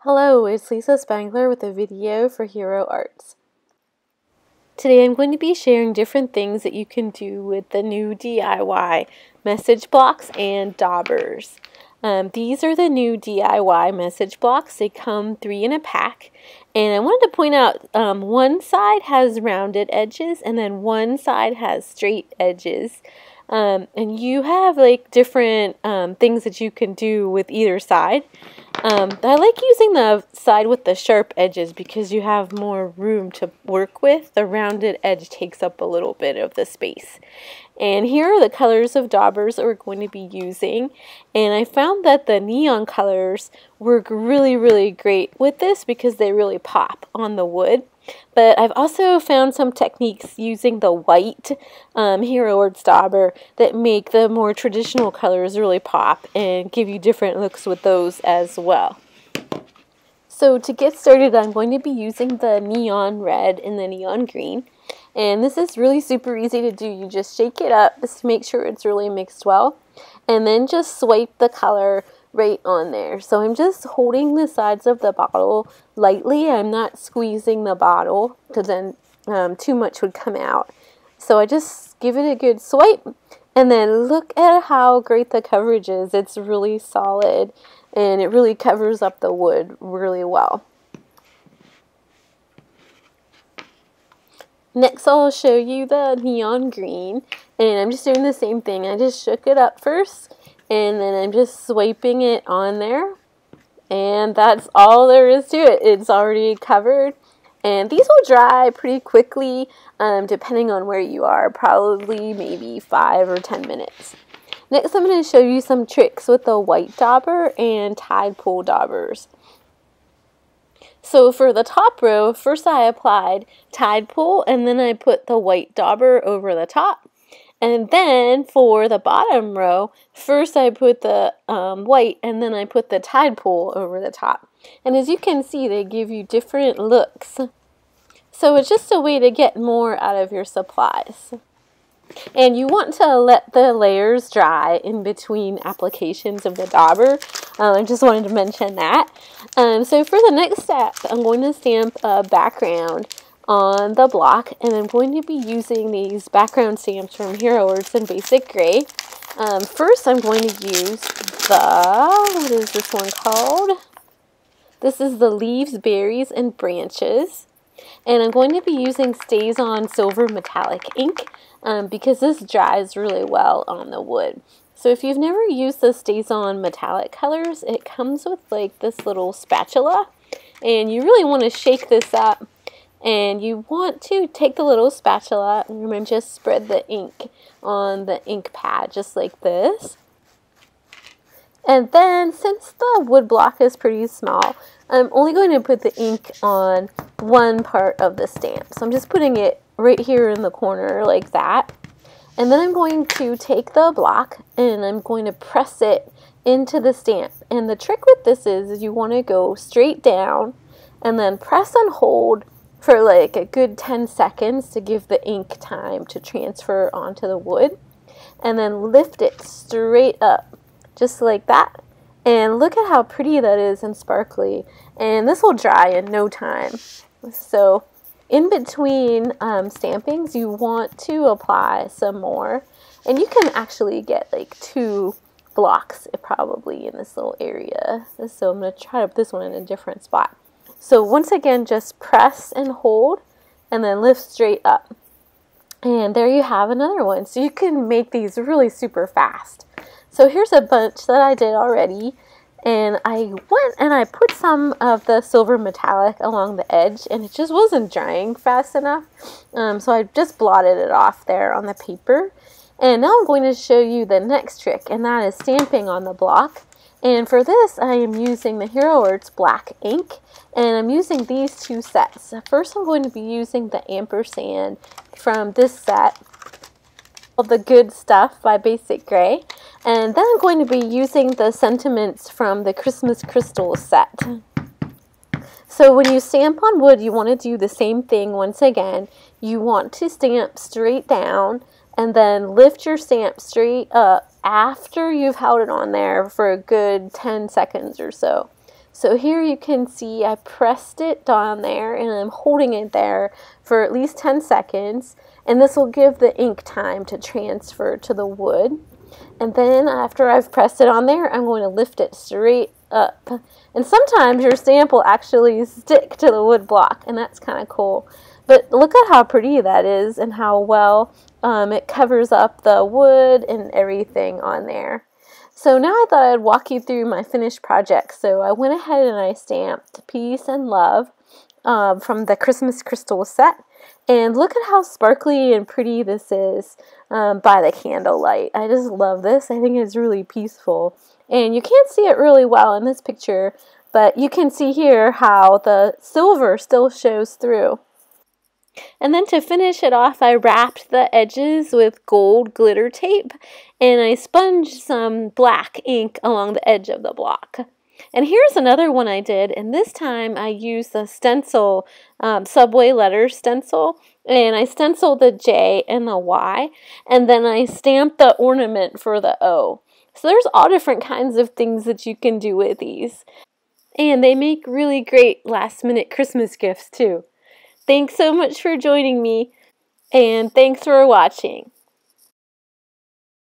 Hello, it's Lisa Spangler with a video for Hero Arts. Today I'm going to be sharing different things that you can do with the new DIY message blocks and daubers. These are the new DIY message blocks. They come 3 in a pack. And I wanted to point out one side has rounded edges and then one side has straight edges. And you have like different things that you can do with either side. I like using the side with the sharp edges because you have more room to work with. The rounded edge takes up a little bit of the space. And here are the colors of daubers that we're going to be using. And I found that the neon colors work really great with this because they really pop on the wood. But I've also found some techniques using the white Hero Arts dauber that make the more traditional colors really pop and give you different looks with those as well. So to get started, I'm going to be using the neon red and the neon green. And this is really super easy to do. You just shake it up just to make sure it's really mixed well. And then just swipe the color right on there. So I'm just holding the sides of the bottle lightly. I'm not squeezing the bottle because then too much would come out. So I just give it a good swipe and then look at how great the coverage is. It's really solid and it really covers up the wood really well. Next I'll show you the neon green, and I'm just doing the same thing. I just shook it up first and then I'm just swiping it on there, and that's all there is to it. It's already covered, and these will dry pretty quickly depending on where you are, probably maybe 5 or 10 minutes. Next I'm going to show you some tricks with the white dauber and Tide Pool daubers. So for the top row, first I applied Tide Pool and then I put the white dauber over the top. And then for the bottom row, first I put the white and then I put the Tide Pool over the top. And as you can see, they give you different looks. So it's just a way to get more out of your supplies. And you want to let the layers dry in between applications of the dauber. I just wanted to mention that. So for the next step, I'm going to stamp a background on the block, and I'm going to be using these background stamps from Hero Arts in Basic Gray. First I'm going to use what is this one called? This is the Leaves, Berries, and Branches. And I'm going to be using StazOn Silver Metallic ink because this dries really well on the wood. So if you've never used the StazOn metallic colors, it comes with like this little spatula, and you really want to shake this up, and you want to take the little spatula and just spread the ink on the ink pad just like this. And then since the wood block is pretty small, I'm only going to put the ink on one part of the stamp. So I'm just putting it right here in the corner like that. And then I'm going to take the block and I'm going to press it into the stamp. And the trick with this is you want to go straight down and then press and hold for like a good 10 seconds to give the ink time to transfer onto the wood. And then lift it straight up, just like that. And look at how pretty that is and sparkly. And this will dry in no time. So in between stampings, you want to apply some more. And you can actually get like 2 blocks probably in this little area. So I'm going to try to put this one in a different spot. So once again, just press and hold and then lift straight up. And there you have another one. So you can make these really super fast. So here's a bunch that I did already. And I went and I put some of the silver metallic along the edge, and it just wasn't drying fast enough. So I just blotted it off there on the paper. And now I'm going to show you the next trick, and that is stamping on the block. And for this, I am using the Hero Arts black ink, and I'm using these 2 sets. First, I'm going to be using the ampersand from this set of the Good Stuff by Basic Gray. And then I'm going to be using the sentiments from the Christmas Crystals set. So when you stamp on wood, you want to do the same thing once again. You want to stamp straight down and then lift your stamp straight up after you've held it on there for a good 10 seconds or so. So here you can see I pressed it down there and I'm holding it there for at least 10 seconds, and this will give the ink time to transfer to the wood. And then after I've pressed it on there, I'm going to lift it straight up. And sometimes your stamp will actually stick to the wood block, and that's kind of cool. But look at how pretty that is and how well it covers up the wood and everything on there. So now I thought I'd walk you through my finished project. So I went ahead and I stamped Peace and Love from the Christmas Crystal set. And look at how sparkly and pretty this is by the candlelight. I just love this. I think it's really peaceful. And you can't see it really well in this picture, but you can see here how the silver still shows through. And then to finish it off, I wrapped the edges with gold glitter tape, and I sponged some black ink along the edge of the block. And here's another one I did, and this time I used the stencil, Subway letters stencil, and I stenciled the J and the Y, and then I stamped the ornament for the O. So there's all different kinds of things that you can do with these. And they make really great last-minute Christmas gifts too. Thanks so much for joining me, and thanks for watching.